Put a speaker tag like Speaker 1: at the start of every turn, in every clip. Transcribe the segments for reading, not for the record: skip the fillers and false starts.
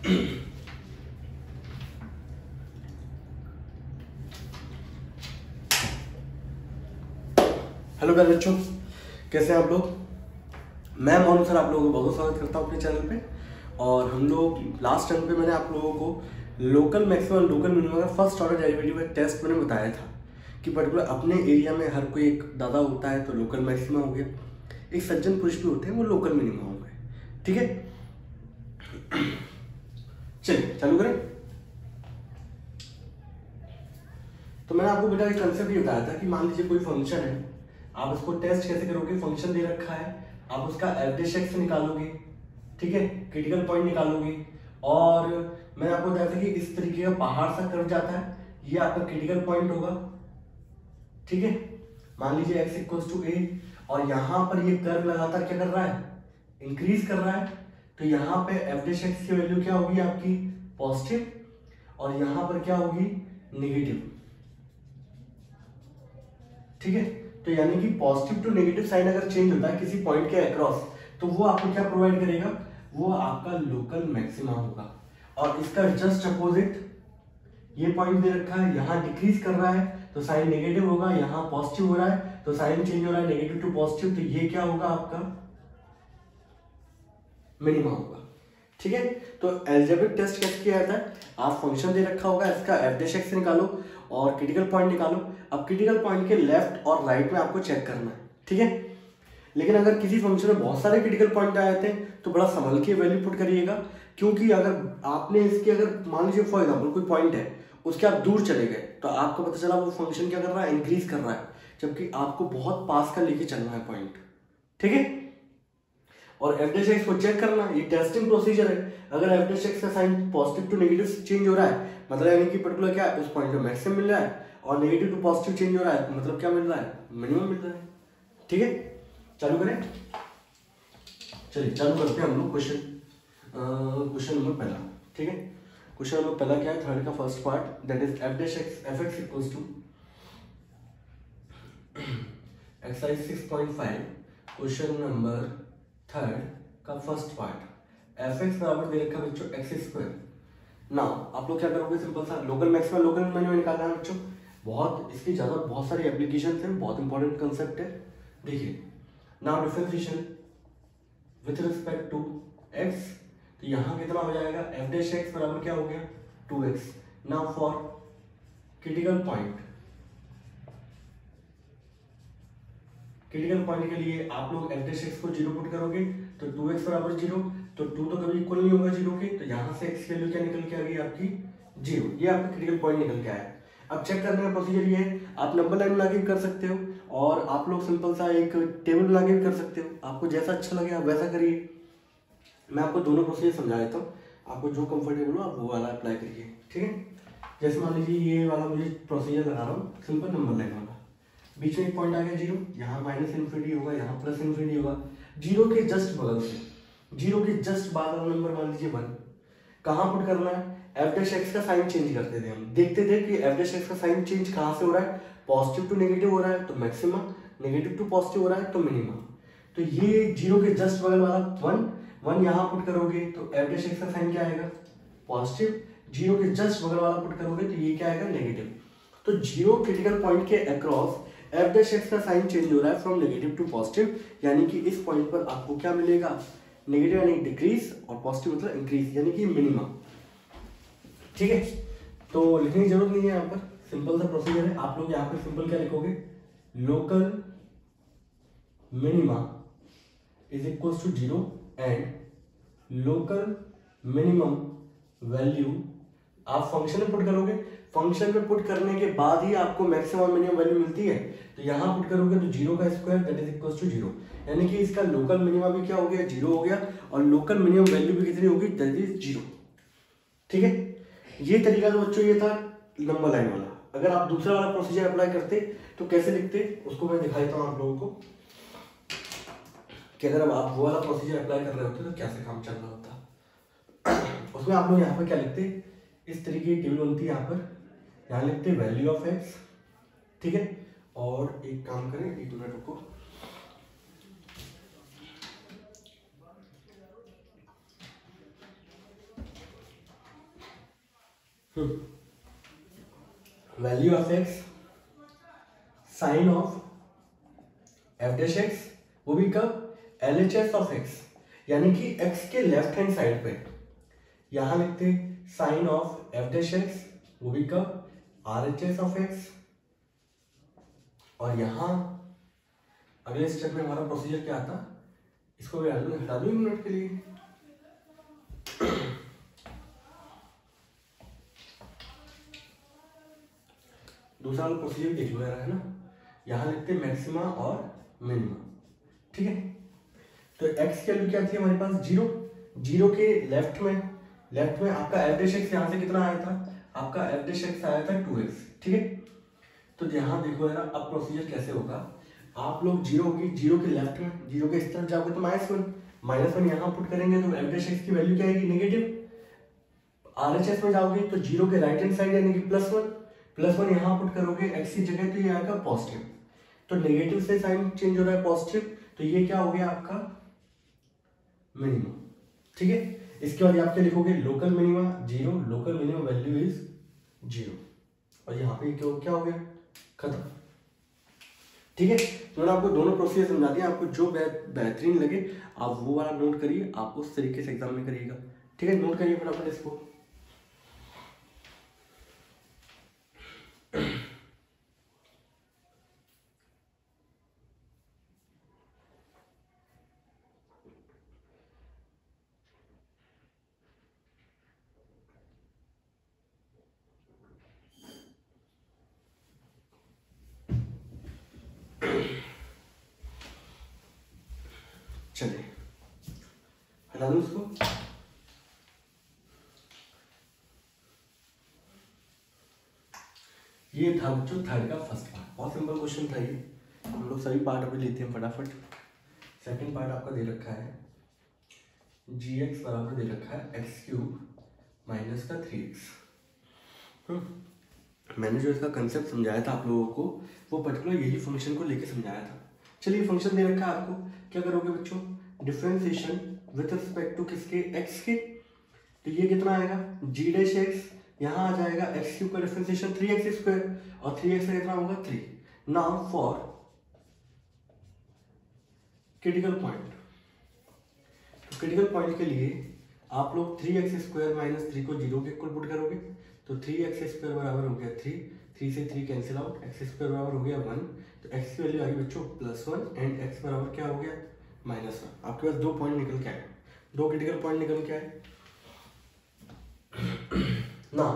Speaker 1: Hello प्यारे बच्चों, कैसे हैं आप लोग। मैं मोनू सर आप लोगों को बहुत स्वागत करता हूं अपने चैनल पे। और हम लोग लास्ट टाइम पे मैंने आप लोगों को लोकल मैक्सिमम लोकल मिनिमम का फर्स्ट ऑर्डर डेरिवेटिव का टेस्ट मैंने बताया था कि पर्टिकुलर अपने एरिया में हर कोई एक दादा होता है तो लोकल मैक्सिमम हो गया, एक सज्जन पुरुष भी होते हैं वो लोकल मिनिमम हो गए। ठीक है, चलिए चालू करें। तो मैंने आपको बेटा एक कंसेप्ट ये बताया था कि मान लीजिए कोई फंक्शन है, आप उसको टेस्ट कैसे करोगे। फंक्शन दे रखा है, आप उसका एवरेज एक्स निकालोगे, ठीक है, क्रिटिकल पॉइंट निकालोगे। और मैंने आपको बताया था कि इस तरीके का पहाड़ सा कर्व जाता है, ये आपका क्रिटिकल पॉइंट होगा। ठीक है, मान लीजिए x इक्वल्स टू ए और यहां पर ये कर्व लगातार क्या कर रहा है, इंक्रीज कर रहा है। तो यहाँ पे एवरेज एक्स की वैल्यू क्या होगी आपकी, पॉजिटिव, और यहां पर क्या होगी, नेगेटिव। ठीक है, तो यानी कि पॉजिटिव टू नेगेटिव साइन अगर चेंज होता है किसी पॉइंट के अक्रॉस, तो वो आपको क्या प्रोवाइड करेगा, वो आपका लोकल मैक्सिमा होगा। और इसका जस्ट अपोजिट ये पॉइंट दे रखा है, यहां डिक्रीज कर रहा है तो साइन नेगेटिव होगा, यहां पॉजिटिव हो रहा है तो साइन चेंज हो रहा है नेगेटिव टू पॉजिटिव, तो ये क्या होगा आपका मिनिमा होगा। ठीक है, तो एल्जेब्रिक टेस्ट कैसे किया जाता है, आप फंक्शन दे रखा होगा, इसका एवरेज एक्स निकालो और क्रिटिकल पॉइंट निकालो। अब क्रिटिकल पॉइंट के लेफ्ट और राइट में आपको चेक करना है। ठीक है, लेकिन अगर किसी फंक्शन में बहुत सारे क्रिटिकल पॉइंट आए थे तो बड़ा संभल के वैल्यू पुट करिएगा, क्योंकि अगर आपने इसके अगर मान लीजिए फॉर एग्जाम्पल कोई पॉइंट है उसके आप दूर चले गए तो आपको पता चला वो फंक्शन क्या कर रहा है, इंक्रीज कर रहा है, जबकि आपको बहुत पास का लेके चलना है पॉइंट। ठीक है, और एवरेज एक्स को चेक करना, ये टेस्टिंग प्रोसीजर है। अगर एवरेज एक्स का sign positive to negative change हो रहा है, मतलब यानी कि पर्टिकुलर क्या उस पॉइंट पे मैक्सिमम मिल रहा है, और नेगेटिव टू पॉजिटिव चेंज हो रहा है मतलब क्या मिल रहा है, मिनिमम मिल रहा है। ठीक है, चालू करें। चलिए चालू करते हैं हम लोग क्वेश्चन नंबर पहला। ठीक है, क्वेश्चन नंबर पहला क्या है, थर्ड का first part, that is average x f x equals to exercise 6.5 question number third का फर्स्ट पार्ट। एफ एक्स बराबर दे रखा बच्चों एक्स स्क्वायर। नाउ आप लोग क्या करोगे, सिंपल सा लोकल मैक्सिमम लोकल मिनिमम निकालना है बच्चों। बहुत इसकी ज्यादा बहुत सारी एप्लीकेशन है, बहुत इंपॉर्टेंट कंसेप्ट है। देखिए, now differentiation with respect to x, तो यहाँ कितना हो जाएगा, एवरेज एक्स बराबर क्या हो गया 2x। Now for critical point, critical point के लिए आप लोग एवरेज एक्स को 0 पुट करोगे तो 2x बराबर 0, तो 2 तो कभी इक्वल नहीं होगा 0 के, तो यहाँ से x की वैल्यू क्या निकल के आ गई आपकी 0। ये आपका क्रिटिकल पॉइंट निकल के आया। अब चेक करने का प्रोसीजर ये है, आप नंबर लाइन बना के भी कर सकते हो और आप लोग सिंपल सा एक टेबल बना के भी कर सकते हो, आपको जैसा अच्छा लगे आप वैसा करिए। मैं आपको दोनों प्रोसीजर समझा देता हूँ, आपको जो कंफर्टेबल हो आप वो वाला अप्लाई करिए। ठीक है, जैसे मान लीजिए ये वाला मुझे प्रोसीजर लगा रहा हूँ, सिंपल नंबर लाइन वाला, बीच में एक पॉइंट आ गया 0, यहाँ माइनस इन्फिनिटी होगा, यहाँ प्लस इन्फिनिटी होगा। 0 के जस्ट बगल से, 0 के जस्ट बाद वाला नंबर मान लीजिए 1, कहाँ पुट करना है, एवरेज एक्स का साइन चेंज करते थे हम, देखते थे कि एवरेज एक्स का साइन चेंज कहाँ से हो रहा है, पॉजिटिव टू नेगेटिव हो रहा है तो मैक्सिमा, नेगेटिव टू पॉजिटिव हो रहा है तो मिनिमा। तो ये 0 के जस्ट बगल वाला 1 यहाँ पुट करोगे तो एवरेज एक्स का साइन क्या आएगा, पॉजिटिव। 0 के जस्ट बगल वाला पुट करोगे तो ये क्या आएगा, नेगेटिव। तो 0 क्रिटिकल पॉइंट के अक्रॉस एवरेज एक्स का साइन चेंज हो रहा है फ्रॉम नेगेटिव टू पॉजिटिव, यानी कि इस पॉइंट पर आपको क्या मिलेगा, नेगेटिव यानी डिक्रीज और पॉजिटिव मतलब इंक्रीज यानी कि मिनिमम। ठीक है, तो लिखने की जरूरत नहीं है, यहाँ पर सिंपल सा प्रोसीजर है। आप लोग यहाँ पर सिंपल क्या लिखोगे, local minima is equal to 0 and local minimum value आप फंक्शन में पुट करोगे। फंक्शन में पुट करने के बाद ही आपको मैक्सिमम और मिनिमम वैल्यू मिलती है, तो यहां पुट करोगे तो 0 का square that is equal to 0, यानी कि इसका लोकल मिनिमा भी क्या हो गया, 0 हो गया, और लोकल मिनिमम वैल्यू भी कितनी होगी, दैट इज 0। ठीक है, ये तरीका तो बच्चों ये था नंबर लाइन वाला। अगर आप दूसरा वाला प्रोसीजर अप्लाई करते तो कैसे लिखते, उसको मैं दिखा देता हूँ आप लोगों को कि अगर आप वो वाला प्रोसीजर अप्लाई कर रहे होते तो कैसे काम चल रहा होता। उसमें आप लोग यहाँ पर क्या लिखते, इस तरीके की टेबल बनती है, यहाँ पर यहाँ लिखते वैल्यू ऑफ एक्स। ठीक है, और एक काम करें, एक मिनट रुको, value of x sign of f dash x, वो भी कब, LHS ऑफ एक्स, यानी कि एक्स के लेफ्ट हैंड साइड पे यहां लिखते sign of f dash x, वो भी कब, RHS ऑफ एक्स। और यहां अगले स्टेप में हमारा प्रोसीजर क्या आता, इसको भी हटा दूं 1 मिनट के लिए। दूसरा वाला प्रोसीजर देख लो यार, है ना। यहां लिखते मैक्सिमा और मिनिमा, ठीक है। तो एक्स की वैल्यू क्या थी हमारे पास, 0। 0 के लेफ्ट में आपका एफ डैश एक्स यहां से कितना आया था, आपका एफ डैश एक्स आया था 2x, ठीक है। तो यहाँ देखो यार, अब प्रोसीजर कैसे होगा, आप लोग 0 के लेफ्ट में, 0 के इस तरफ जाओगे तो -1 यहाँ पुट करेंगे तो एफ डैश एक्स की वैल्यू क्या आएगी, नेगेटिव। RHS में जाओगे तो 0 के राइट हैंड साइड यानी कि +1 यहाँ पुट करोगे एक्स की जगह, तो ये आएगा पॉजिटिव। तो नेगेटिव से साइन चेंज हो रहा है पॉजिटिव, तो ये क्या हो गया आपका मिनिमम, ठीक है। इसके बाद आप क्या लिखोगे, local minima 0, local minimum value is 0, और यहाँ पे क्या हो गया, खत्म, ठीक है। तो मैंने आपको दोनों प्रोसीजर समझा दिया, आपको जो बेहतरीन लगे आप वो वाला नोट करिए, आप उस तरीके से एग्जाम में करिएगा, ठीक है। नोट करिए फटाफट इसको। चलिए हटा दूं इसको। ये था बच्चों थर्ड का फर्स्ट पार्ट, बहुत सिंपल क्वेश्चन था ये। हम लोग सभी पार्ट अभी लेते हैं फटाफट। सेकंड पार्ट आपका दे रखा है gx बराबर दे रखा है x³ माइनस का 3x। मैंने जो इसका कंसेप्ट समझाया था आप लोगों को, वो पर्टिकुलर यही फंक्शन को लेके समझाया था। चलिए फंक्शन दे रखा है आपको, क्या करोगे बच्चों, डिफरेंशिएशन विद रिस्पेक्ट टू किसके, x के। तो ये कितना आएगा, g डैश x, यहाँ आ जाएगा x³ का डिफरेंशिएशन 3x², और 3x का कितना होगा 3। नाउ फॉर क्रिटिकल पॉइंट, तो क्रिटिकल पॉइंट के लिए आप लोग 3x² माइनस 3 को 0 के इक्वल पुट करोगे, तो 3x² बराबर हो गया 3 से 3 कैंसिल आउट, x² बराबर हो गया 1, तो x की वैल्यू आ गई बच्चों +1 एंड x बराबर क्या हो गया -1। आपके पास 2 पॉइंट निकल के आए, 2 क्रिटिकल पॉइंट निकल के आए ना।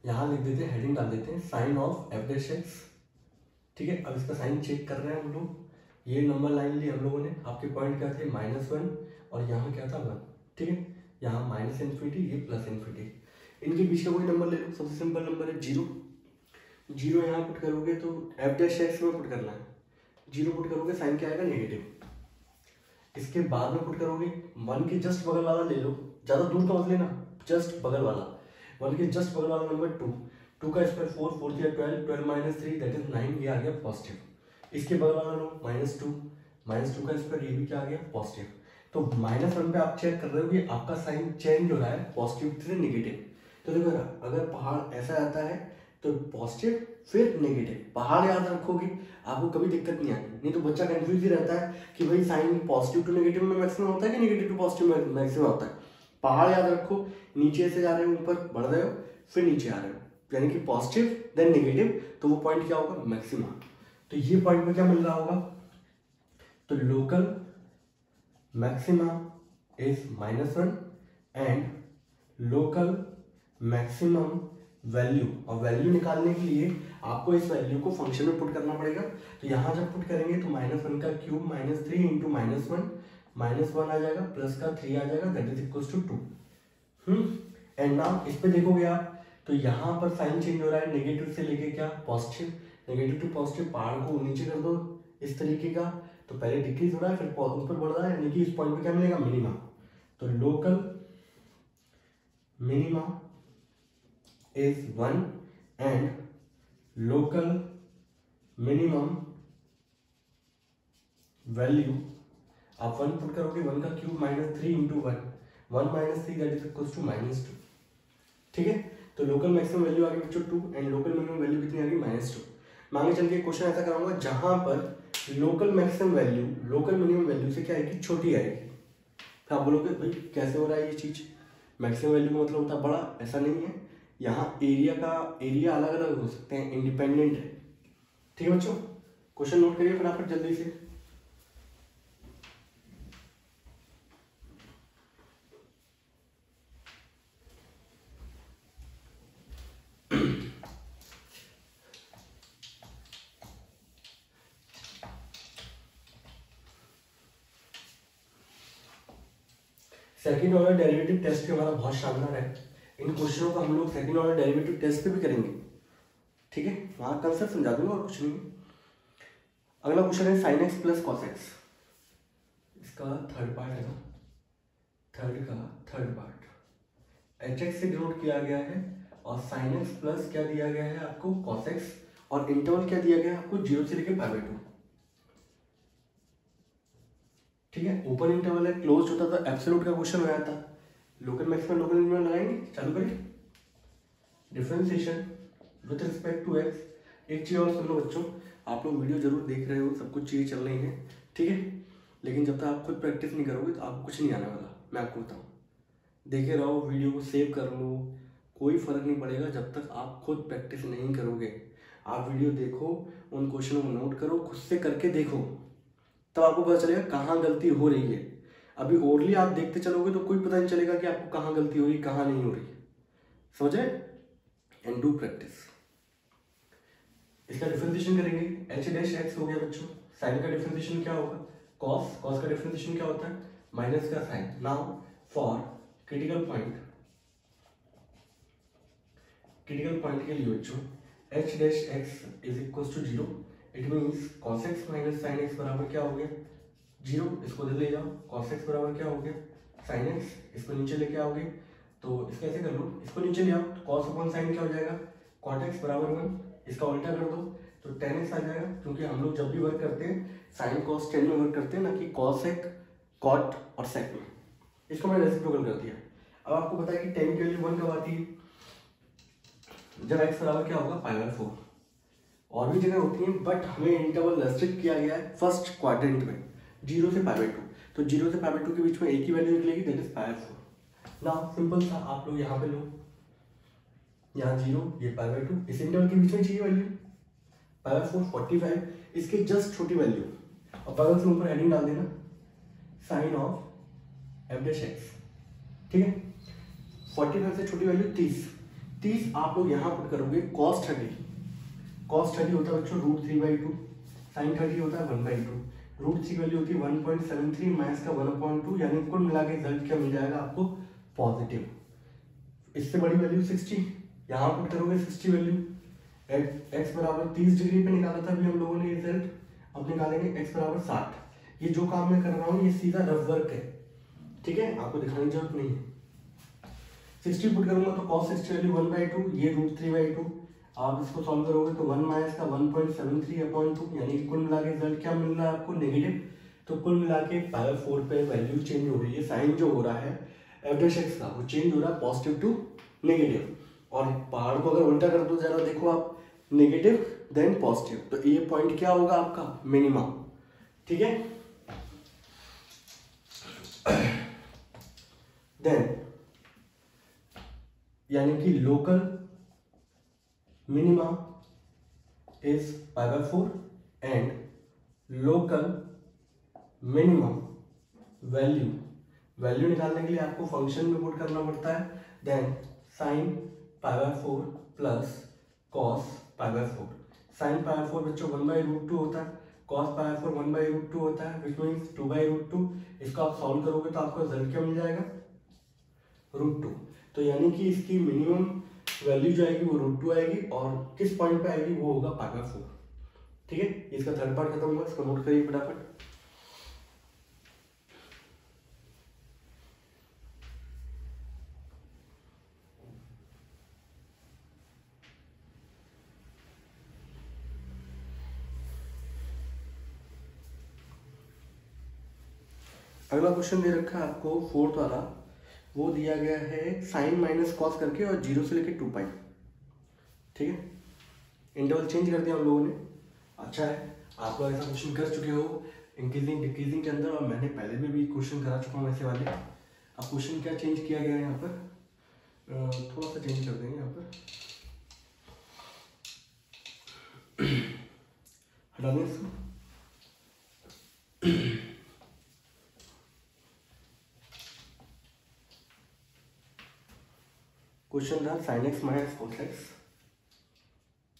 Speaker 1: यहाँ लिख देते हैं, हेडिंग डाल देते हैं sign of f dash x, ठीक है। अब इसका साइन चेक कर रहे हैं हम लोग, ये नंबर लाइन ली हम लोगों ने, आपके पॉइंट क्या थे -1 और यहाँ क्या था 1, ठीक है। यहाँ -∞, ये +∞, इनके बीच का कोई नंबर ले लो, सबसे सिंपल नंबर है 0 यहाँ पुट करोगे तो एफ डैश एक्स में पुट करना है, 0 पुट करोगे साइन क्या आएगा नेगेटिव। इसके बाद में पुट करोगे 1 के जस्ट बगल वाला ले लो, ज्यादा दूर का मत लेना, जस्ट बगल वाला, 1 के जस्ट बगल वाला नंबर 2 का स्क्वायर 4, 4 × 12, 12 - 3 दैट इज 9, ये आ गया पॉजिटिव। इसके बगल वाला लो -2 का स्क्वायर, ये भी क्या आ गया पॉजिटिव। तो -1 पे आप चेक कर रहे हो कि आपका साइन चेंज हो रहा है पॉजिटिव से नेगेटिव। तो देखो अगर पहाड़ ऐसा आता है तो पॉजिटिव फिर नेगेटिव, पहाड़ याद रखोगे आपको कभी दिक्कत नहीं आती, नहीं तो बच्चा कंफ्यूज ही रहता है कि भाई साइन पॉजिटिव टू नेगेटिव में मैक्सिमम होता है कि नेगेटिव टू पॉजिटिव में मैक्सिमम होता है। पहाड़ याद रखो, नीचे से जा रहे हो ऊपर बढ़ रहे हो फिर नीचे आ रहे हो, यानी कि पॉजिटिव देन नेगेटिव, तो वो पॉइंट क्या होगा मैक्सिमा। तो ये पॉइंट में क्या मिल रहा होगा, तो local maxima is -1 and local maximum value, और वैल्यू निकालने के लिए आपको इस वैल्यू को फंक्शन में पुट करना पड़ेगा। तो यहाँ जब पुट करेंगे तो -1 का क्यूब -3 × -1 आ जाएगा, प्लस का 3 आ जाएगा, that is equals to 2। And now इस पे देखोगे आप तो यहाँ पर साइन चेंज हो रहा है नेगेटिव से लेके क्या पॉजिटिव, नेगेटिव टू पॉजिटिव, पहाड़ को नीचे कर दो इस तरीके का, तो पहले डिक्रीज हो रहा है फिर ऊपर बढ़ रहा है, यानी कि इस पॉइंट पे क्या मिलेगा मिनिमा। तो local minima is 1 and local minimum value आप 1 पुट करोगे, 1 का cube -3 × 1 1 - 3 that is equals to -2, ठीक है। तो लोकल मैक्सिमम वैल्यू आ गई बच्चों 2 एंड लोकल मिनिमम वैल्यू कितनी आ गई -2। मांगे चल के क्वेश्चन ऐसा कराऊंगा जहां पर local maximum value local minimum value से क्या आएगी, छोटी आएगी। तो आप बोलोगे भाई कैसे हो रहा है ये चीज, मैक्सिमम वैल्यू का मतलब होता है बड़ा, ऐसा नहीं है। यहाँ एरिया अलग अलग हो सकते हैं, इंडिपेंडेंट है। ठीक है बच्चों, क्वेश्चन नोट करिए फटाफट जल्दी से। सेकंड ऑर्डर डेरिवेटिव टेस्ट भी हमारा बहुत शानदार है। इन क्वेश्चनों को हम लोग सेकंड ऑर्डर डेरिवेटिव टेस्ट पे भी करेंगे। ठीक है, वहां कंसेप्ट समझा दूंगा और कुछ नहीं। अगला क्वेश्चन है sine x plus cos x, इसका थर्ड पार्ट है ना, थर्ड पार्ट एच एक्स से डिनोट किया गया है और साइन एक्स प्लस क्या दिया गया है आपको, कॉस एक्स, और इंटरवल क्या दिया गया है आपको 0 से लेकर π/2। ठीक है, ओपन इंटरवल है, क्लोज होता तो एब्सोल्यूट का क्वेश्चन हो जाता। लोकल मैक्सिमम लोकल मिनिमम लगाएंगे, चालू करें। Differentiation with respect to x. एक चीज और सुन लो बच्चों, आप लोग वीडियो जरूर देख रहे हो, सब कुछ चीजें चल रही हैं, ठीक है, लेकिन जब तक आप खुद प्रैक्टिस नहीं करोगे तो आपको कुछ नहीं आने वाला। मैं आपको बताऊँ, देखे रहो, वीडियो को सेव कर लो, कोई फर्क नहीं पड़ेगा जब तक आप खुद प्रैक्टिस नहीं करोगे। आप वीडियो देखो, उन क्वेश्चनों को नोट करो, खुद से करके देखो, तब आपको पता चलेगा कहाँ गलती हो रही है। अभी ओरली आप देखते चलोगे तो कोई पता नहीं चलेगा कि आपको कहाँ गलती हो रही, कहाँ नहीं हो रही। समझ रहे? And do practice. इसका डिफरेंशिएशन करेंगे, एच डैश एक्स हो गया बच्चों। साइन का डिफरेंशिएशन क्या होगा, कॉस। कॉस का डिफरेंशिएशन क्या होता है, माइनस का sign. Now for critical point के लिए बच्चों h dash x is equal to 0, it means cos x minus sine x बराबर क्या हो गया, 0। इसको इधर ले जाओ, कॉस एक्स बराबर क्या हो गया, साइन एक्स। इसको नीचे लेके आओगे तो इसको ऐसे कर लो, इसको नीचे ले आओ तो कॉस अपॉन साइन क्या हो जाएगा, कॉट एक्स बराबर 1। इसका उल्टा कर दो तो tan x आ जाएगा, क्योंकि हम लोग जब भी वर्क करते हैं साइन कॉस टेन में वर्क करते हैं ना, कि कॉस एक कॉट और सेक में। इसको मैंने रेसिप्रोकल कर दिया। अब आपको पता है कि tan की वैल्यू 1 कब आती है, जब x बराबर क्या होगा, π/4। और भी जगह होती हैं, बट हमें इंटरवल रेस्ट्रिक्ट किया गया है फर्स्ट क्वाड्रेंट में 0 से π/2। तो 0 से π/2 के बीच में एक ही वैल्यू निकलेगी, दैट इज π/4। ना सिंपल था, आप लोग यहाँ पे लो, यहाँ 0, ये π/2, इस इंटरवल के बीच में चाहिए वैल्यू π/4 45, इसके जस्ट छोटी वैल्यू, और बगल से ऊपर हेडिंग डाल देना sign of f dash x। ठीक है, 45 से छोटी वैल्यू 30 आप लोग यहाँ पुट करोगे। cos 30 होता है बच्चों √3/2, sin 30 होता है 1/2, √3 वैल्यू होती है 1.73 माइनस का 1/2, यानी कुल मिला के रिजल्ट क्या मिल जाएगा आपको, पॉजिटिव। इससे बड़ी वैल्यू 60, यहाँ पुट करोगे 60 वैल्यू। x बराबर 30 डिग्री पे निकाला था अभी हम लोगों ने रिजल्ट, अब निकालेंगे x बराबर 60। ये जो काम मैं कर रहा हूँ ये सीधा रफ वर्क है, ठीक है, आपको दिखाने की जरूरत नहीं है। 60 पुट करूंगा तो cos 60 वैल्यू 1/2, ये √3/2। आप इसको सॉल्व करोगे तो 1 माइनस का 1.73/2, यानी कुल मिला के रिजल्ट क्या मिल रहा है आपको, नेगेटिव। तो कुल मिला के π/4 पे वैल्यू चेंज हो रही है, साइन जो हो रहा है f डैश x का वो चेंज हो रहा है पॉजिटिव टू नेगेटिव। और पहाड़ को अगर उल्टा कर दो, जरा देखो आप, नेगेटिव देन पॉजिटिव, तो ये पॉइंट क्या होगा आपका, मिनिमम। ठीक है, देन यानी कि local minimum is π/4 and local minimum value निकालने के लिए आपको फंक्शन में पुट करना पड़ता है। Then sine π/4 plus cos π/4। Sine π/4 बच्चों 1/√2 होता है, कॉस π/4 1/√2 होता है, विच मीन्स 2/√2। इसको आप सॉल्व करोगे तो आपको रिजल्ट क्या मिल जाएगा, √2। तो यानी कि इसकी मिनिमम वैल्यू जो आएगी वो √2 आएगी, और किस पॉइंट पे आएगी वो होगा π/4। ठीक है, इसका थर्ड पार्ट खत्म हुआ, इसको नोट करिए फटाफट। अगला क्वेश्चन दे रखा है आपको फोर्थ वाला, वो दिया गया है साइन माइनस कॉस करके और 0 से लेके 2 पाई। ठीक है, इंटरवल चेंज कर दिया हम लोगों ने। अच्छा है, आप लोग ऐसा क्वेश्चन कर चुके हो इंक्रीजिंग डिक्रीजिंग के अंदर, और मैंने पहले भी क्वेश्चन करा चुका हूँ ऐसे वाले। अब क्वेश्चन क्या चेंज किया गया है यहाँ पर, थोड़ा सा चेंज कर देंगे यहाँ पर, हटा दें इसको। क्वेश्चन था sine x minus cos x,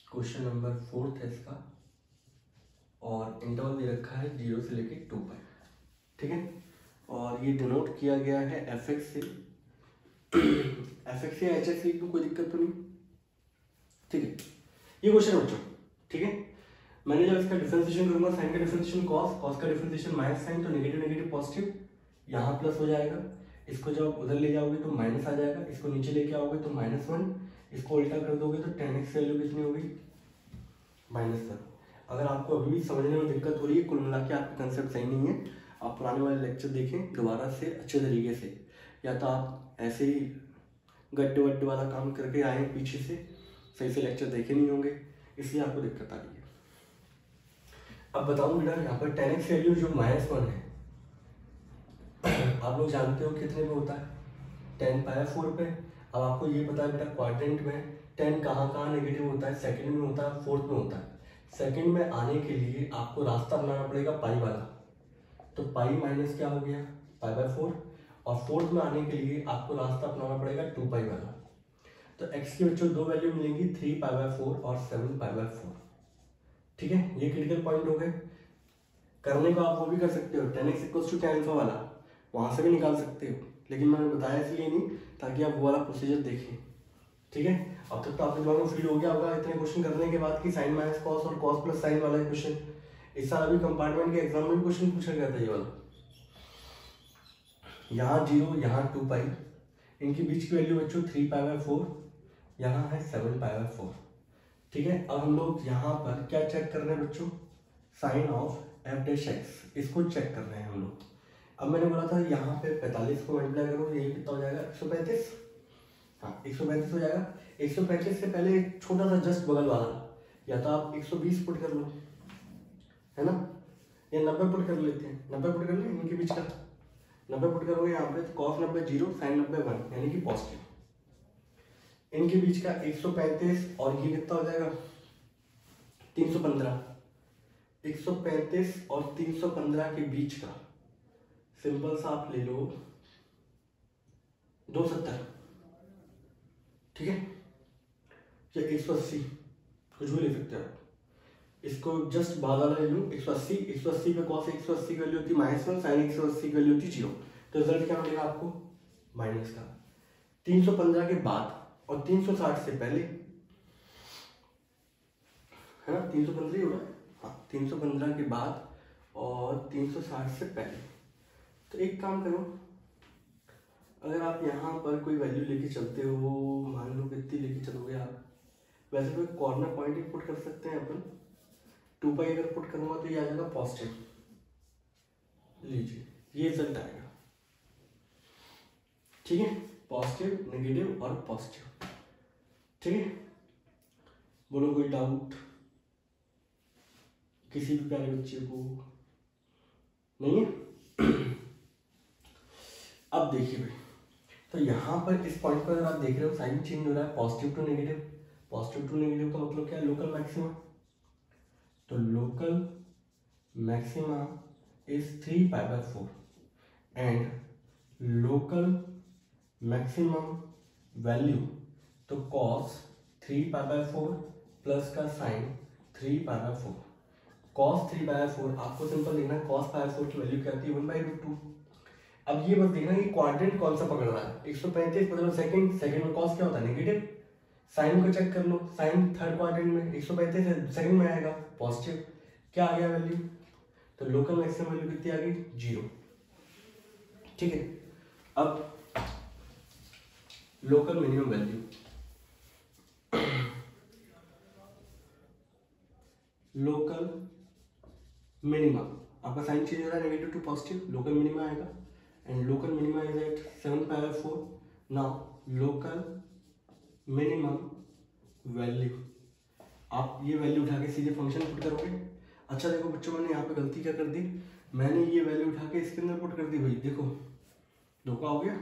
Speaker 1: question number 4 है इसका, और इंटरवल दे रखा है 0 से लेके 2 पाई। ठीक है, और ये डिनोट किया गया है एफ एक्स से। एफ एक्स या एच एक्स लिख दूँ, कोई दिक्कत तो नहीं। ठीक है, ये क्वेश्चन है बच्चों। ठीक है, मैंने जब इसका डिफरेंशिएशन करूंगा, साइन का डिफरेंशिएशन कॉस, कॉस का डिफरेंशिएशन माइनस साइन, तो नेगेटिव नेगेटिव पॉजिटिव, यहाँ प्लस हो जाएगा। इसको जब उधर ले जाओगे तो माइनस आ जाएगा, इसको नीचे लेके आओगे तो -1, इसको उल्टा कर दोगे तो tan x वैल्यू कितनी होगी, -1। अगर आपको अभी भी समझने में दिक्कत हो रही है, कुल मिला के आपका कंसेप्ट सही नहीं है, आप पुराने वाले लेक्चर देखें दोबारा से अच्छे तरीके से, या तो आप ऐसे ही गड्ढे वड्ढे वाला काम करके आए पीछे से, सही से लेक्चर देखे नहीं होंगे, इसलिए आपको दिक्कत आ रही है। अब बताऊँ बेटा, यहाँ पर tan x वैल्यू जो -1 है, आप लोग जानते हो कितने में होता है, tan π/4 पे। अब आपको ये पता है बेटा क्वाड्रेंट में tan कहाँ नेगेटिव होता है, सेकंड में होता है, फोर्थ में होता है। सेकंड में आने के लिए आपको रास्ता बनाना पड़ेगा पाई वाला, तो पाई माइनस क्या हो गया, π/4, और फोर्थ में आने के लिए आपको रास्ता अपनाना पड़ेगा 2 पाई वाला। तो x की बच्चों दो वैल्यू मिलेंगी, 3 π/4 और 7 π/4। ठीक है, ये क्रिटिकल पॉइंट हो गए। करने को आप वो भी कर सकते हो, tan x = tan अल्फा वाला, वहां से भी निकाल सकते हो, लेकिन मैंने बताया इसलिए नहीं ताकि आप वो वाला प्रोसीजर देखें। ठीक है, अब तक तो आपके दिमाग में फील हो गया होगा इतने क्वेश्चन करने के बाद कि साइन माइनस कॉस और कॉस प्लस साइन वाला क्वेश्चन, इस साल अभी कंपार्टमेंट के एग्जाम में भी क्वेश्चन पूछा गया था ये वाला। यहाँ 0, यहाँ 2 पाई, इनके बीच की वैल्यू बच्चों 3 π/4, यहाँ है 7 π/4। ठीक है, अब हम लोग यहाँ पर क्या चेक कर रहे हैं बच्चों, साइन ऑफ f'(x), इसको चेक कर रहे हैं हम लोग। अब मैंने बोला था यहाँ पे 45 को मल्टीप्लाई करो, ये कितना हो जाएगा, 135। हाँ, 135 हो जाएगा। 135 से पहले एक छोटा सा जस्ट बगल वाला, या तो आप 120 पुट कर लो, है ना, या 90 पुट कर लेते हैं, 90 पुट कर लें इनके बीच का, 90 पुट करोगे यहाँ पे, cos 90 0, sin 90 1, यानी कि पॉजिटिव। इनके बीच का 135 और ये कितना हो जाएगा, 315। 135 और 315 के बीच का सिंपल सा आप ले लो 270। ठीक है, या 180, कुछ भी ले सकते हो। इसको जस्ट बाद वाला ले लूँ, 180, 180 पे cos 180 की वैल्यू होती है -1, sin 180 की वैल्यू होती है 0, तो रिजल्ट क्या मिलेगा आपको, माइनस का। 315 के बाद और 360 से पहले, है ना, 315 ही होगा, हाँ, 315 के बाद और 360 से पहले। तो एक काम करो, अगर आप यहाँ पर कोई वैल्यू लेके चलते हो, मान लो कितनी लेके चलोगे आप, वैसे तो कॉर्नर पॉइंट ही पुट कर सकते हैं अपन, 2 पाई अगर पुट करूँगा तो ये आ जाएगा पॉजिटिव। लीजिए, ये रिजल्ट आएगा। ठीक है, पॉजिटिव, नेगेटिव और पॉजिटिव। ठीक है, बोलो कोई डाउट किसी भी प्यारे बच्चे को नहीं है? अब देखिए भाई, तो यहाँ पर इस पॉइंट पर अगर आप देख रहे हो साइन चेंज हो रहा है, positive to negative, positive to negative का मतलब क्या है, लोकल मैक्सिमा। तो local maxima is 3 π/4 and local maximum value, तो cos 3 π/4 प्लस का साइन 3 π/4। cos 3 π/4 आपको सिंपल लिखना है, cos π/4 की वैल्यू क्या आती है, 1/√2। अब ये बस देखना कि क्वाड्रेंट कौन सा पकड़ रहा है, 135 मतलब सेकंड, सेकंड में cos क्या होता है, नेगेटिव। साइन को चेक कर लो, साइन थर्ड क्वाड्रेंट में 135 सेकंड में आएगा, पॉजिटिव। क्या आ गया वैल्यू, तो लोकल मैक्सिमम वैल्यू कितनी आ गई, 0। ठीक है, अब local minimum value, local minimum, आपका साइन चेंज हो रहा है negative to positive, local minimum आएगा, and local minima is at 7 pi by 4. Now local minimum value, आप ये वैल्यू उठा के सीधे फंक्शन पुट करोगे। अच्छा देखो बच्चों, मैंने यहाँ पे गलती क्या कर दी, मैंने ये वैल्यू उठा के इसके अंदर पुट कर दी भाई। देखो धोखा हो गया,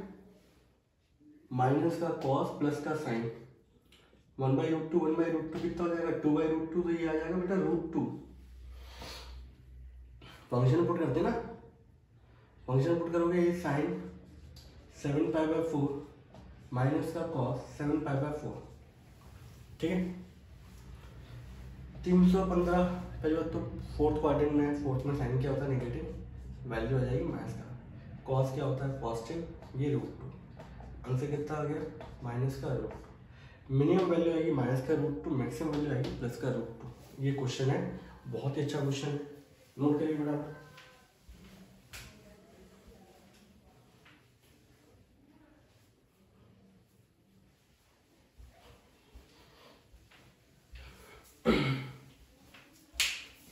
Speaker 1: माइनस का कॉस प्लस का साइन, 1/√2 1/√2 कितना हो जाएगा 2/√2, तो ये आ जाएगा बेटा √2। फंक्शन पुट करते ना, फंक्शन पुट करोगे ये साइन 7 पाई बाय 4 माइनस का कॉस 7 पाई बाय 4, ठीक है। 315 पहली बात तो फोर्थ क्वाड्रेंट में है, फोर्थ में साइन क्या होता है नेगेटिव, वैल्यू आ जाएगी माइनस का, कॉस क्या होता है पॉजिटिव, ये √2, आंसर कितना आ गया माइनस का √2। मिनिमम वैल्यू आएगी माइनस का √2, मैक्सिमम वैल्यू आएगी प्लस का √2। ये क्वेश्चन है, बहुत ही अच्छा क्वेश्चन है, नोट करिए बेटा।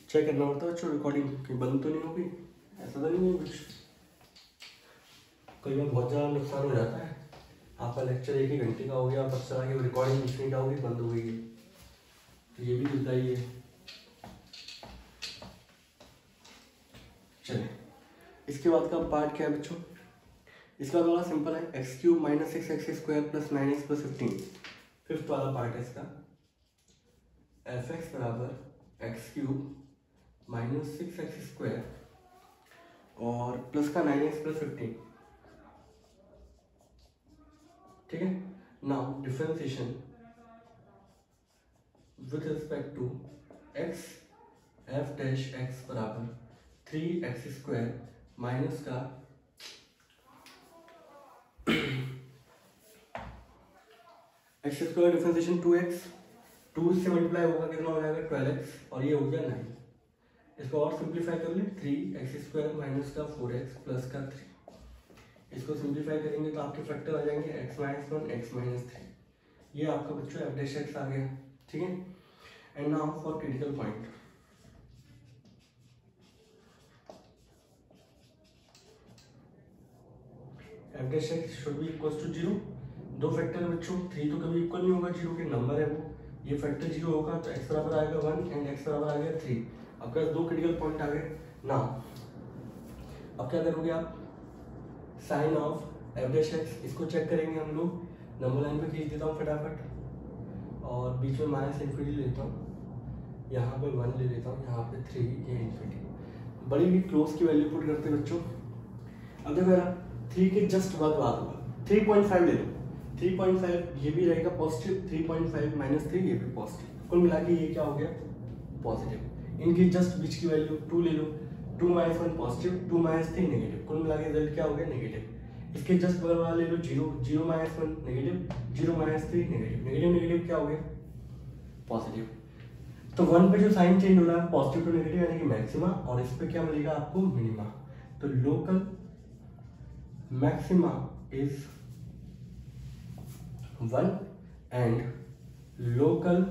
Speaker 1: चेक करना पड़ता है बच्चों रिकॉर्डिंग कहीं बंद तो नहीं होगी, ऐसा तो नहीं है कुछ, कई बार बहुत ज़्यादा नुकसान हो जाता है। आपका लेक्चर 1 घंटे का हो गया, पता चला कि रिकॉर्डिंग कुछ नहीं होगी, बंद हो गई, तो ये भी मिलता ही है। चलिए इसके बाद का पार्ट क्या है बच्चों, इसका वाला सिंपल है, x³ - 6x² + 9x + 15। फिफ्थ वाला पार्ट है इसका, fx = x³ - 6x² और प्लस का 9x + 15, ठीक है। Now differentiation with respect to x, f dash x = 3x² minus का x² डिफरेंशिएशन 2x, 2 से मल्टीप्लाई होगा कितना हो जाएगा 12x, और ये हो गया 9। इसको और सिंप्लीफाई कर ले, 3x² माइनस का 4x प्लस का 3, इसको सिंप्लीफाई करेंगे तो आपके फैक्टर आ जाएंगे x - 1 x - 3। ये आपका बच्चों f डैश x आ गया, ठीक है। And now for critical point, f dash x should be equal to 0। दो फैक्टर है बच्चों, 3 तो कभी इक्वल नहीं होगा 0 के, नंबर है वो, ये फैक्टर 0 होगा तो x बराबर आएगा 1 एंड x बराबर आ गया 3। आपके पास दो क्रिटिकल पॉइंट आ गए ना। अब क्या करोगे आप, sign of f dash x, इसको चेक करेंगे हम लोग, नंबर लाइन पे खींच देता हूँ फटाफट, और बीच में माइनस इन्फिनिटी लेता हूँ, यहाँ पे 1 ले लेता हूँ, यहाँ पे 3, ये इन्फिनिटी, बड़ी भी क्लोज की वैल्यू पुट करते हैं बच्चों। अब देखो यार 3 के जस्ट बाद बात होगा, 3.5 ले लो, 3.5 ये भी रहेगा पॉजिटिव, 3.5 - 3 ये भी पॉजिटिव, कुल मिला के ये क्या हो गया पॉजिटिव। इनके जस्ट बीच की वैल्यू 2 ले लो, 2 - 1 पॉजिटिव, 2 - 3 नेगेटिव, कुल मिला के रिजल्ट क्या हो गया नेगेटिव। इसके जस्ट बगल वाला ले लो 0, 0 - 1 नेगेटिव, 0 - 3 नेगेटिव, नेगेटिव नेगेटिव क्या हो गया पॉजिटिव। तो 1 पे जो साइन चेंज हो रहा है पॉजिटिव टू नेगेटिव यानी कि मैक्सिमा, और इस पे क्या मिलेगा आपको मिनिमा। तो local maxima is 1 and local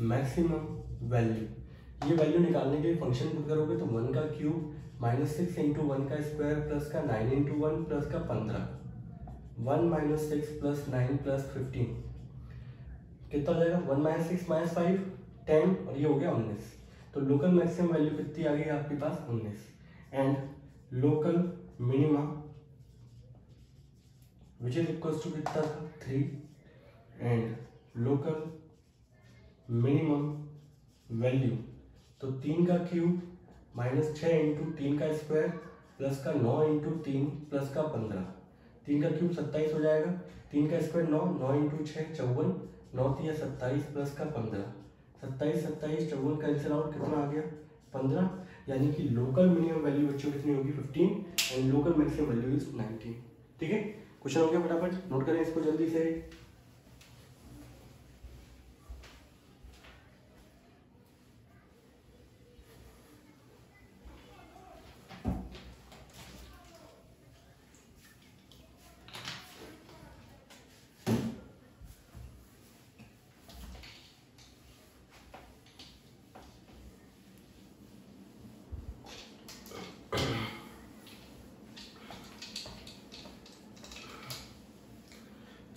Speaker 1: maximum value, ये वैल्यू निकालने के लिए फंक्शन पुट करोगे तो 1 का क्यूब -6 × 1 का स्क्वायर प्लस का 9 × 1 प्लस का 15, 1 - 6 + 9 + 15 कितना हो जाएगा 1 - 6 - 5 10, और ये हो गया 19। तो लोकल मैक्सिमम वैल्यू कितनी आ गई आपके पास 19, and local minima which is equal to कितना 3, एंड लोकल मिनिमम वैल्यू, तो 3 का क्यूब -6 × 3 का स्क्वायर प्लस का 9 × 3 प्लस का 15, 3 का क्यूब 27 हो जाएगा, 3 का स्क्वायर 9, 9 × 6 54, 9 × 3 27 प्लस का 15, 27 27 54 कैंसिल आउट, कितना आ गया 15, यानी कि लोकल मिनिमम वैल्यू बच्चों कितनी होगी 15 and local maximum value is 19। ठीक है, क्वेश्चन हो गया, फटाफट नोट करें इसको जल्दी से।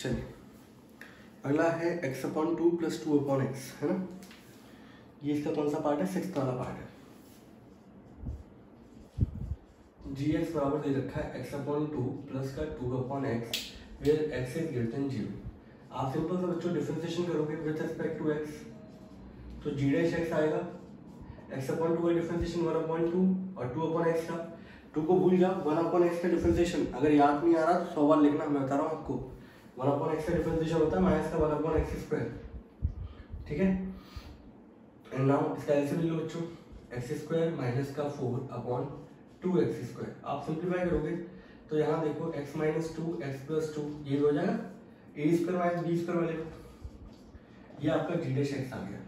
Speaker 1: चलिए अगला है x upon 2 plus 2 upon x, है ना। ये इसका कौन सा पार्ट है, सिक्स्थ वाला पार्ट है। जी एक्स बराबर दे रखा है x अपॉन 2 प्लस का 2 upon x where x is greater than 0। आप सिंपल सा बच्चों डिफरेंशिएशन करोगे विद रिस्पेक्ट टू x, तो g डैश x आएगा, x अपॉन 2 का डिफरेंशिएशन 1 अपॉन 2 और 2 अपॉन x का 2 को भूल जाओ, 1 अपॉन x का डिफरेंशिएशन अगर याद नहीं आ रहा तो 100 बार लिखना, मैं बता रहा हूँ आपको। 1 अपॉन x का डिफरेंशिएशन होता है माइनस का 1 अपॉन x स्क्वायर, ठीक है। एंड नाउ इसका एलसीएम ले लो बच्चों, x स्क्वायर माइनस का 4 अपॉन 2x स्क्वायर। आप सिंप्लीफाई करोगे तो यहाँ देखो x माइनस 2 x प्लस 2 ये हो जाएगा a square minus b square वाले, ये आपका g डैश x आ गया,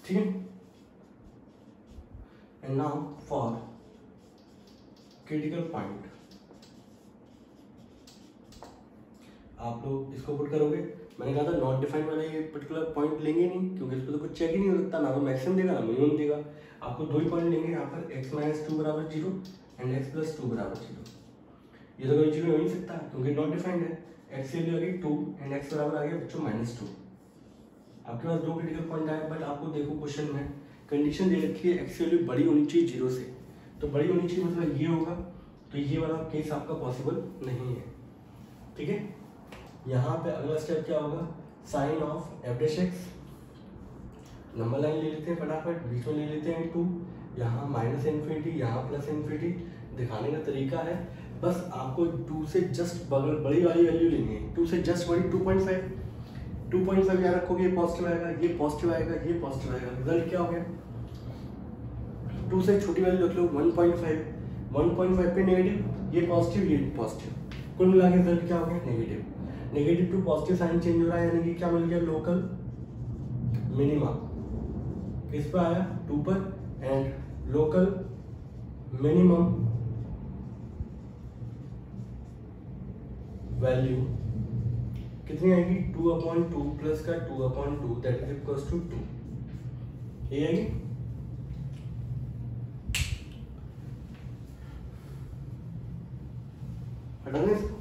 Speaker 1: ठीक है। And now for critical point आप लोग इसको पुट करोगे। मैंने कहा था नॉट डिफाइंड वाला ये पर्टिकुलर पॉइंट लेंगे नहीं, क्योंकि इस पर तो कुछ चेक ही नहीं हो सकता, ना तो मैक्सिमम देगा ना मिनिमम देगा। आपको दो ही पॉइंट लेंगे यहाँ पर, x माइनस 2 बराबर 0 एंड x प्लस 2 बराबर 0। ये तो कोई 0 हो नहीं सकता क्योंकि नॉट डिफाइंड है। x की वैल्यू आ गई 2 एंड x बराबर आ गया बच्चों -2। आपके पास दो क्रिटिकल पॉइंट आए, बट आपको देखो क्वेश्चन में कंडीशन दे रखी है x की वैल्यू बड़ी होनी चाहिए 0 से, तो बड़ी होनी चाहिए मतलब ये होगा, तो ये वाला केस आपका पॉसिबल नहीं है, ठीक है। यहाँ पे अगला स्टेप क्या होगा, sign of f dash x, number line ले लेते हैं फटाफट, बीच में ले लेते हैं 2, यहाँ माइनस इन्फिनिटी यहाँ प्लस इन्फिनिटी। दिखाने का तरीका है बस आपको 2 से जस्ट बगल बड़ी वाली वैल्यू लेनी है, 2 से जस्ट बड़ी 2.5 यहाँ रखोगे, ये पॉजिटिव आएगा, ये पॉजिटिव आएगा, ये पॉजिटिव आएगा, रिजल्ट क्या हो गया, 2 से छोटी वैल्यू रख लो 1.5 पे नेगेटिव, ये पॉजिटिव ये पॉजिटिव, कुल मिला के रिजल्ट क्या हो गया negative. Negative to positive sign change हो रहा है, यानी कि क्या मिल गया, लोकल मिनिमा किस पर आया 2 पर, एंड लोकल मिनिमम वैल्यू कितनी आएगी 2/2 प्लस का 2/2 दैट इज इक्वल्स टू 2, ये आएगी। हटाने इसको,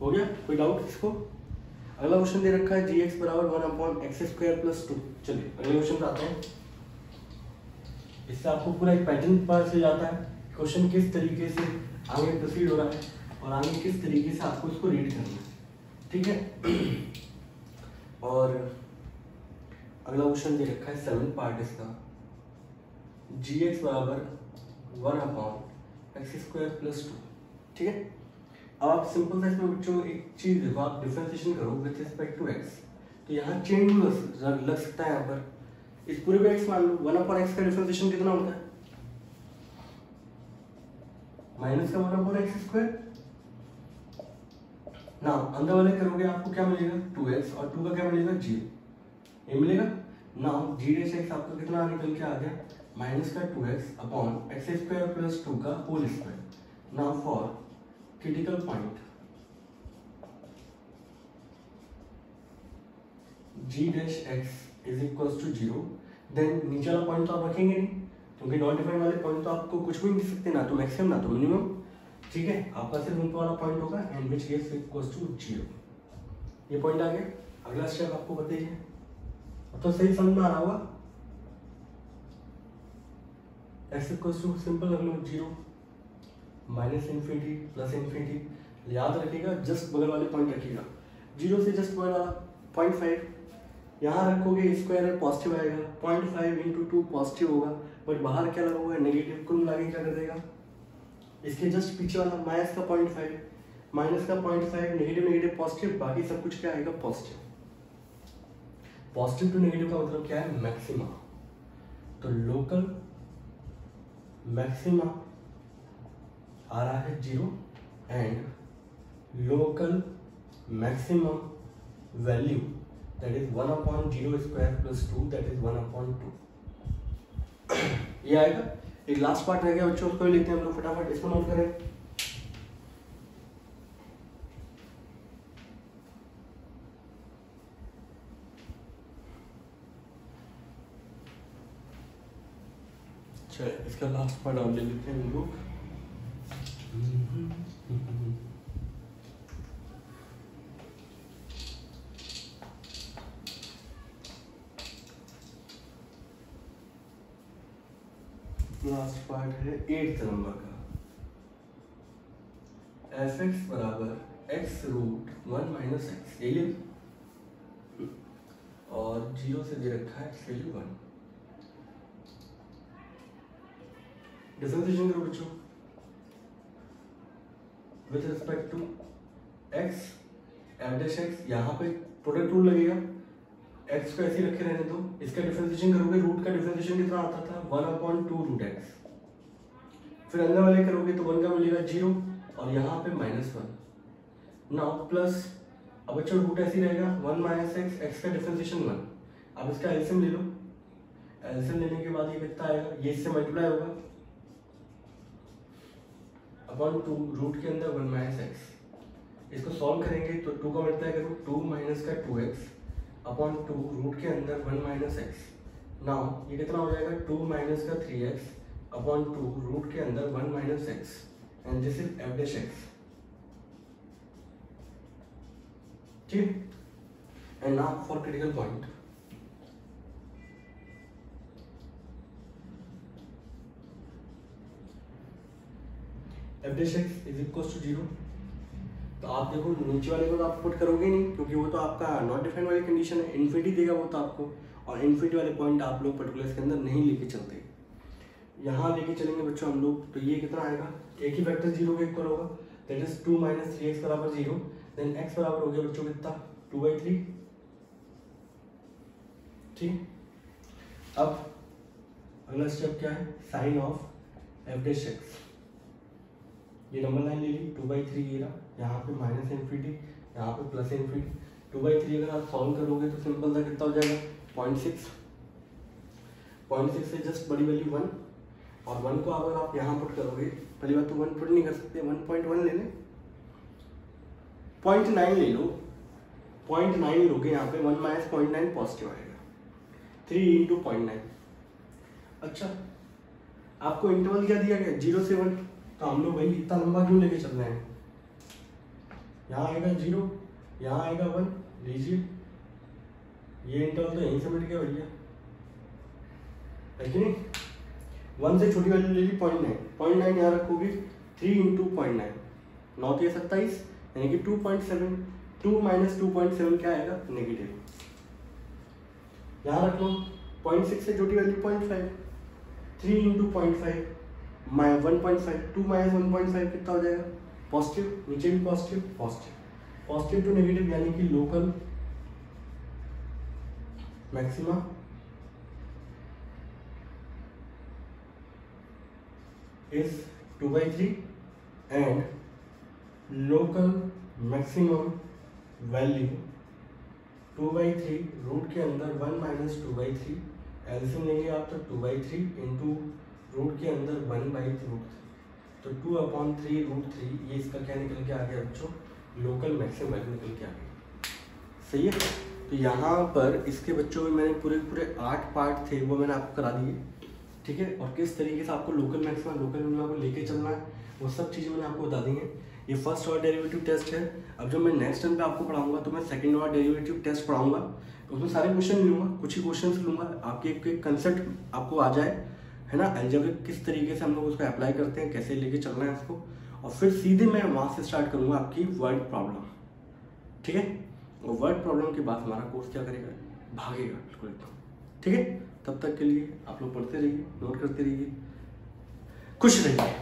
Speaker 1: हो गया, कोई डाउट इसको। अगला क्वेश्चन दे रखा है gx बराबर 1/x स्क्वायर प्लस 2। चलिए अगले क्वेश्चन पे आते हैं। इससे आपको पूरा एक पैटर्न पता चल जाता है क्वेश्चन किस तरीके से आगे प्रोसीड हो रहा है और आगे किस तरीके से आपको इसको रीड करना है, ठीक है। और अगला क्वेश्चन दे रखा है 7th पार्ट इसका, gx बराबर 1/x स्क्वायर प्लस 2, ठीक है। अब आप सिंपल सा इसमें बच्चों एक चीज देखो, आप डिफरेंशिएशन करो विद रिस्पेक्ट टू x, तो यहाँ चेंज लग सकता है। यहाँ पर इस पूरे को x मान लो, 1/x का डिफरेंशिएशन कितना होता है, माइनस का 1/x स्क्वायर ना, अंदर वाले करोगे आपको क्या मिलेगा 2x और 2 का क्या मिलेगा 0, ये मिलेगा ना। g डैश x आपका कितना निकल के आ गया माइनस का 2x upon x square plus 2 का whole square. Now for critical point g dash x is equals to 0, then नीचे वाला पॉइंट तो आप रखेंगे नहीं, क्योंकि नॉट डिफाइंड वाले पॉइंट तो आपको कुछ भी नहीं दे सकते, ना तो मैक्सिमम ना तो मिनिमम, ठीक है। आपका सिर्फ ऊपर वाला पॉइंट होगा and which is equals to 0, ये पॉइंट आ गया। अगला स्टेप आपको बताइए, अब तो सही समझ में आ रहा होगा। x इक्वल्स टू सिंपल रख लो 0 माइनस इन्फिनिटी प्लस इन्फिनिटी, याद रखिएगा जस्ट बगल वाले पॉइंट रखिएगा, 0 से जस्ट बगल वाला 0.5 यहाँ रखोगे, स्क्वायर है पॉजिटिव आएगा, 0.5 × 2 पॉजिटिव होगा, बट बाहर क्या लगा हुआ है नेगेटिव, कुल मिला के क्या कर देगा, इसके जस्ट पीछे वाला माइनस का 0.5 नेगेटिव पॉजिटिव, बाकी सब कुछ क्या आएगा पॉजिटिव। पॉजिटिव टू नेगेटिव का मतलब क्या है, मैक्सिमा, तो लोकल मैक्सिमा आ रहा है 0 and local maximum value that is 1/0 square plus 2 that is 1/2, ये आएगा। एक लास्ट पार्ट रह गया बच्चों, उसको भी लिखते हैं हम लोग फटाफट, इसको नोट करें। चलिए इसका लास्ट पार्ट और ले लेते हैं हम लोग। लास्ट पार्ट है 8th नंबर का, एफ एक्स बराबर एक्स रूट 1 माइनस एक्स, यही है, और 0 से दे रखा है एक्स वैल्यू 1। डिफरेंशिएशन करो बच्चों with respect to x, f dash x, यहाँ पे प्रोडक्ट रूल लगेगा, एक्स को ऐसे ही रखे रहने दो, इसका डिफरेंशिएशन करोगे, रूट का डिफरेंशिएशन कितना आता था 1/2 रूट एक्स, फिर अंदर वाले करोगे तो 1 का मिलेगा 0 और यहाँ पे -1, नाउ प्लस, अब बच्चों रूट ऐसे ही रहेगा 1 माइनस एक्स, एक्स का डिफरेंशिएशन 1, अब इसका एलसीएम ले लो, एलसीएम लेने के बाद ये कितना आएगा, ये इससे मल्टीप्लाई होगा अपॉन 2 रूट के अंदर 1 माइनस एक्स, इसको सॉल्व करेंगे तो 2 का मल्टीप्लाई करो, 2 माइनस का 2x अपॉन 2 रूट के अंदर 1 माइनस एक्स, नाउ ये कितना हो जाएगा 2 माइनस का 3x अपॉन 2 रूट के अंदर 1 minus X, and this is F dash x, ठीक। And now for critical point, F dash x is equal to 0, तो आप देखो नीचे वाले को तो आप पुट करोगे नहीं क्योंकि वो तो आपका नॉट डिफाइंड वाली कंडीशन है, इन्फिनिटी देगा वो तो आपको, और इन्फिनिटी वाले पॉइंट आप लोग पर्टिकुलर के अंदर नहीं लेके चलते, यहाँ लेके चलेंगे बच्चों हम लोग, तो ये कितना आएगा, एक ही फैक्टर 0 के इक्वल होगा, दैट इज 2 माइनस 3x बराबर 0, देन x बराबर हो गया बच्चों कितना 2/3, ठीक। अब अगला स्टेप क्या है, sign of f dash x, ये नंबर लाइन ले ली 2/3, ये रहा, यहाँ पे माइनस इन्फिनिटी, यहाँ पे प्लस इन्फिनिटी, 2/3 अगर आप सॉल्व करोगे तो सिंपल सा कितना हो जाएगा 0.6 से जस्ट बड़ी वैल्यू 1, और 1 को अगर आप यहाँ पुट करोगे, पहली बात तो 1 पुट नहीं कर सकते, 1.1 ले लें, 0.9 ले लो, 0.9 लोगे यहाँ पे 1 माइनस 0.9 पॉजिटिव आएगा, 3 इंटू 0.9। अच्छा आपको इंटरवल क्या दिया गया 0 से 1, तो हम लोग भाई इतना लंबा क्यों लेके चल रहे हैं, यहाँ आएगा 0, यहाँ आएगा 1, लीजिए ये इंटरवल तो यहीं से मिट गया भैया, है कि नहीं। 1 से छोटी वैल्यू ले ली 0.9 यहाँ रखोगे, 3 इंटू 0.9, 9 3 27, यानी कि 2.7, 2 माइनस 2.7 क्या आएगा नेगेटिव, यहाँ रख लो 0.6 से छोटी वैल्यू 0.5, 3 इंटू 0.5 1.5, 2 माइनस 1.5 कितना हो जाएगा पॉजिटिव, नीचे भी पॉजिटिव, पॉजिटिव टू नेगेटिव, यानी कि local maxima is 2/3 and local maximum value 2/3 root के अंदर 1 माइनस 2/3, एलसीएम लेंगे आप तो 2/3 इंटू रूट के अंदर 1/√3, तो 2/3 √3, ये इसका क्या निकल के आ गया बच्चों, लोकल मैक्सिमम वैल्यू निकल के आ गई, सही है। तो यहाँ पर इसके बच्चों में मैंने पूरे 8 पार्ट थे वो मैंने आपको करा दिए, ठीक है, और किस तरीके से आपको लोकल मैक्सिमम लोकल मिनिमम को लेके चलना है वो सब चीज़ें मैंने आपको बता दी हैं। ये फर्स्ट ऑर्डर डेरिवेटिव टेस्ट है। अब जब मैं नेक्स्ट टाइम पे आपको पढ़ाऊंगा तो मैं सेकंड ऑर्डर डेरिवेटिव टेस्ट पढ़ाऊंगा, उसमें सारे क्वेश्चन लूँगा, कुछ ही क्वेश्चन लूँगा, आपके एक कंसेप्ट आपको आ जाए, है ना, अलजेब्रिक किस तरीके से हम लोग उसको अप्लाई करते हैं, कैसे लेके चलना है इसको, और फिर सीधे मैं वहाँ से स्टार्ट करूँगा आपकी वर्ड प्रॉब्लम, ठीक है। और वर्ड प्रॉब्लम के बाद हमारा कोर्स क्या करेगा, भागेगा बिल्कुल एकदम, ठीक है। तब तक के लिए आप लोग पढ़ते रहिए, नोट करते रहिए, खुश रहिए।